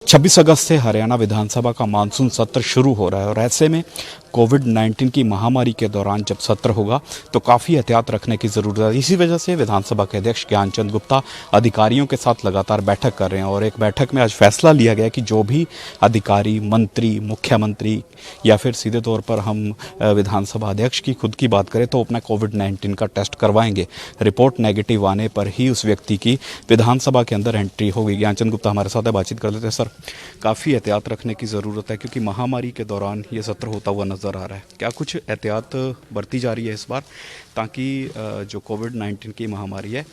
26 अगस्त से हरियाणा विधानसभा का मानसून सत्र शुरू हो रहा है और ऐसे में कोविड-19 की महामारी के दौरान जब सत्र होगा तो काफ़ी एहतियात रखने की ज़रूरत है। इसी वजह से विधानसभा के अध्यक्ष ज्ञानचंद गुप्ता अधिकारियों के साथ लगातार बैठक कर रहे हैं और एक बैठक में आज फैसला लिया गया कि जो भी अधिकारी, मंत्री, मुख्यमंत्री या फिर सीधे तौर पर हम विधानसभा अध्यक्ष की खुद की बात करें तो अपना कोविड-19 का टेस्ट करवाएंगे। रिपोर्ट नेगेटिव आने पर ही उस व्यक्ति की विधानसभा के अंदर एंट्री होगी। ज्ञानचंद गुप्ता हमारे साथ बातचीत कर लेते हैं। सर, काफ़ी एहतियात रखने की ज़रूरत है क्योंकि महामारी के दौरान ये सत्र होता हुआ नज़र आ रहा है। क्या कुछ एहतियात बरती जा रही है इस बार ताकि जो कोविड-19 की महामारी है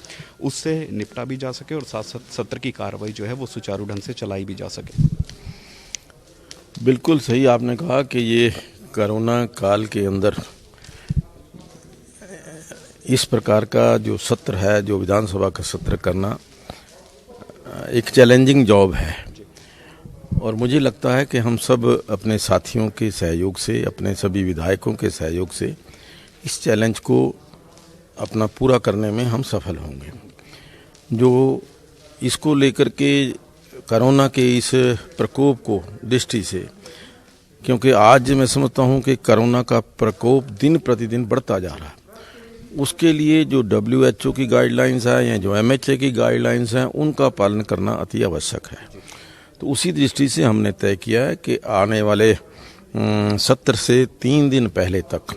उससे निपटा भी जा सके और साथ साथ सत्र की कार्रवाई जो है वो सुचारू ढंग से चलाई भी जा सके? बिल्कुल सही आपने कहा कि ये कोरोना काल के अंदर इस प्रकार का जो सत्र है, जो विधानसभा का सत्र करना एक चैलेंजिंग जॉब है और मुझे लगता है कि हम सब अपने साथियों के सहयोग से, अपने सभी विधायकों के सहयोग से इस चैलेंज को अपना पूरा करने में हम सफल होंगे। जो इसको लेकर के कोरोना के इस प्रकोप को दृष्टि से, क्योंकि आज मैं समझता हूं कि कोरोना का प्रकोप दिन प्रतिदिन बढ़ता जा रहा है, उसके लिए जो WHO की गाइडलाइंस है या जो MHA की गाइडलाइंस हैं उनका पालन करना अति आवश्यक है। तो उसी दृष्टि से हमने तय किया है कि आने वाले सत्र से 3 दिन पहले तक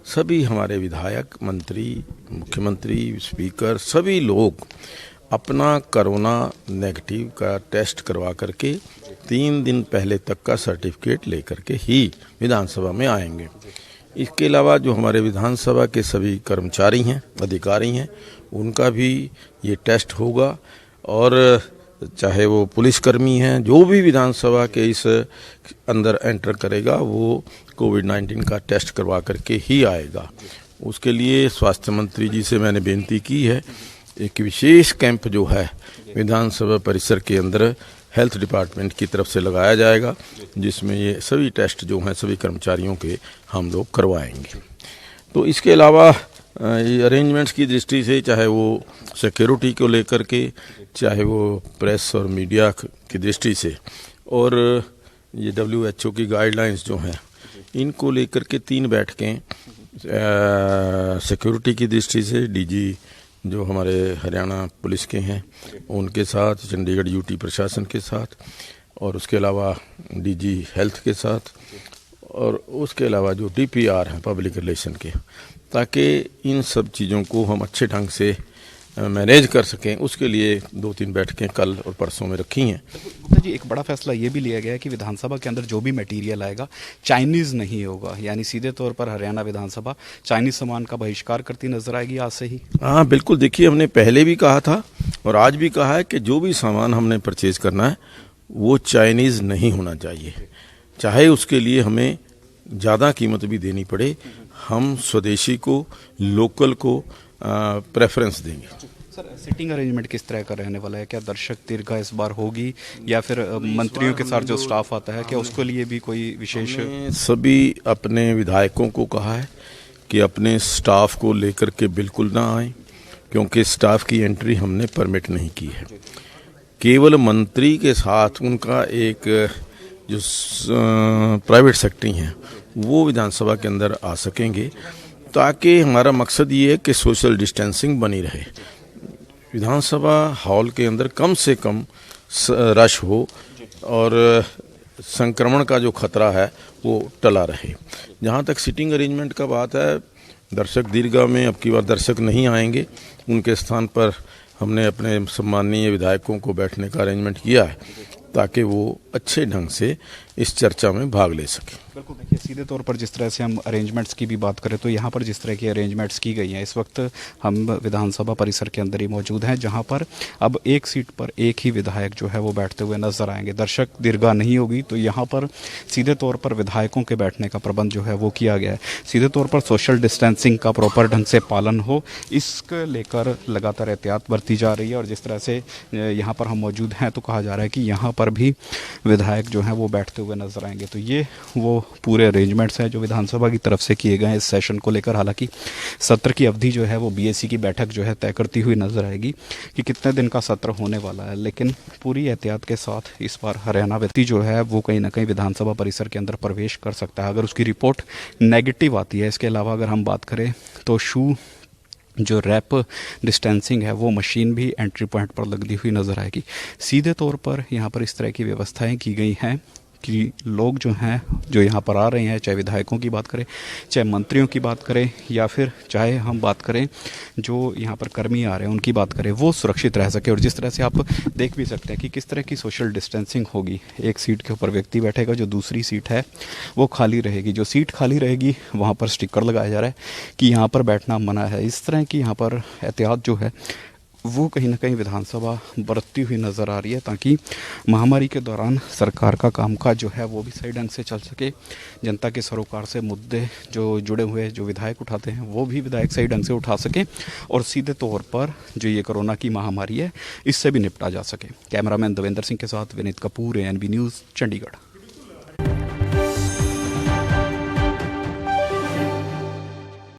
सभी हमारे विधायक, मंत्री, मुख्यमंत्री, स्पीकर, सभी लोग अपना कोरोना नेगेटिव का टेस्ट करवा करके 3 दिन पहले तक का सर्टिफिकेट लेकर के ही विधानसभा में आएंगे। इसके अलावा जो हमारे विधानसभा के सभी कर्मचारी हैं, अधिकारी हैं, उनका भी ये टेस्ट होगा और चाहे वो पुलिसकर्मी हैं, जो भी विधानसभा के इस अंदर एंटर करेगा वो कोविड-19 का टेस्ट करवा करके ही आएगा। उसके लिए स्वास्थ्य मंत्री जी से मैंने बेनती की है, एक विशेष कैंप जो है विधानसभा परिसर के अंदर हेल्थ डिपार्टमेंट की तरफ से लगाया जाएगा, जिसमें ये सभी टेस्ट जो हैं सभी कर्मचारियों के हम लोग करवाएंगे। तो इसके अलावा ये अरेंजमेंट्स की दृष्टि से, चाहे वो सिक्योरिटी को लेकर के, चाहे वो प्रेस और मीडिया की दृष्टि से, और ये WHO की गाइडलाइंस जो हैं इनको लेकर के 3 बैठकें सिक्योरिटी की दृष्टि से DG जो हमारे हरियाणा पुलिस के हैं उनके साथ, चंडीगढ़ UT प्रशासन के साथ, और उसके अलावा DG हेल्थ के साथ, और उसके अलावा जो DPR हैं पब्लिक रिलेशन के, ताकि इन सब चीज़ों को हम अच्छे ढंग से मैनेज कर सकें। उसके लिए 2-3 बैठकें कल और परसों में रखी हैं। गुप्ता जी, एक बड़ा फैसला ये भी लिया गया है कि विधानसभा के अंदर जो भी मटेरियल आएगा चाइनीज़ नहीं होगा, यानी सीधे तौर पर हरियाणा विधानसभा चाइनीज़ सामान का बहिष्कार करती नजर आएगी आज से ही। हाँ बिल्कुल, देखिए हमने पहले भी कहा था और आज भी कहा है कि जो भी सामान हमने परचेज करना है वो चाइनीज़ नहीं होना चाहिए, चाहे उसके लिए हमें ज़्यादा कीमत भी देनी पड़े, हम स्वदेशी को, लोकल को प्रेफरेंस देंगे। सर, सिटिंग अरेंजमेंट किस तरह का रहने वाला है? क्या दर्शक दीर्घा इस बार होगी या फिर मंत्रियों के साथ जो स्टाफ आता है क्या उसके लिए भी कोई विशेष? सभी अपने विधायकों को कहा है कि अपने स्टाफ को लेकर के बिल्कुल ना आए, क्योंकि स्टाफ की एंट्री हमने परमिट नहीं की है। केवल मंत्री के साथ उनका एक जो प्राइवेट सेक्रेटरी हैं वो विधानसभा के अंदर आ सकेंगे, ताकि हमारा मकसद ये है कि सोशल डिस्टेंसिंग बनी रहे, विधानसभा हॉल के अंदर कम से कम रश हो और संक्रमण का जो खतरा है वो टला रहे। जहाँ तक सिटिंग अरेंजमेंट का बात है, दर्शक दीर्घा में अब की बार दर्शक नहीं आएंगे, उनके स्थान पर हमने अपने सम्माननीय विधायकों को बैठने का अरेंजमेंट किया है ताकि वो अच्छे ढंग से इस चर्चा में भाग ले सकें। बिल्कुल, देखिए सीधे तौर पर जिस तरह से हम अरेंजमेंट्स की भी बात करें तो यहाँ पर जिस तरह की अरेंजमेंट्स की गई हैं, इस वक्त हम विधानसभा परिसर के अंदर ही मौजूद हैं जहाँ पर अब एक सीट पर एक ही विधायक जो है वो बैठते हुए नजर आएंगे। दर्शक दीर्घा नहीं होगी, तो यहाँ पर सीधे तौर पर विधायकों के बैठने का प्रबंध जो है वो किया गया है। सीधे तौर पर सोशल डिस्टेंसिंग का प्रॉपर ढंग से पालन हो, इसको लेकर लगातार एहतियात बरती जा रही है। और जिस तरह से यहाँ पर हम मौजूद हैं तो कहा जा रहा है कि यहाँ पर भी विधायक जो हैं वो बैठते हुए नजर आएंगे। तो ये वो पूरे अरेंजमेंट्स हैं जो विधानसभा की तरफ से किए गए हैं इस सेशन को लेकर। हालांकि सत्र की अवधि जो है वो बीएसी की बैठक जो है तय करती हुई नजर आएगी कि कितने दिन का सत्र होने वाला है, लेकिन पूरी एहतियात के साथ इस बार हरियाणा व्यक्ति जो है वो कहीं ना कहीं विधानसभा परिसर के अंदर प्रवेश कर सकता है अगर उसकी रिपोर्ट नेगेटिव आती है। इसके अलावा अगर हम बात करें तो जो रैप डिस्टेंसिंग है वो मशीन भी एंट्री पॉइंट पर लगी हुई नज़र आएगी। सीधे तौर पर यहाँ पर इस तरह की व्यवस्थाएं की गई हैं कि लोग जो हैं जो यहाँ पर आ रहे हैं, चाहे विधायकों की बात करें, चाहे मंत्रियों की बात करें, या फिर चाहे हम बात करें जो यहाँ पर कर्मी आ रहे हैं उनकी बात करें, वो सुरक्षित रह सके। और जिस तरह से आप देख भी सकते हैं कि किस तरह की सोशल डिस्टेंसिंग होगी। एक सीट के ऊपर व्यक्ति बैठेगा, जो दूसरी सीट है वो खाली रहेगी। जो सीट खाली रहेगी वहाँ पर स्टिकर लगाया जा रहा है कि यहाँ पर बैठना मना है। इस तरह की यहाँ पर एहतियात जो है वो कहीं ना कहीं विधानसभा बरतती हुई नज़र आ रही है, ताकि महामारी के दौरान सरकार का कामकाज जो है वो भी सही ढंग से चल सके। जनता के सरोकार से मुद्दे जो जुड़े हुए जो विधायक उठाते हैं वो भी विधायक सही ढंग से उठा सके और सीधे तौर पर जो ये कोरोना की महामारी है इससे भी निपटा जा सके। कैमरामैन देवेंद्र सिंह के साथ विनीत कपूर, ANB न्यूज़, चंडीगढ़।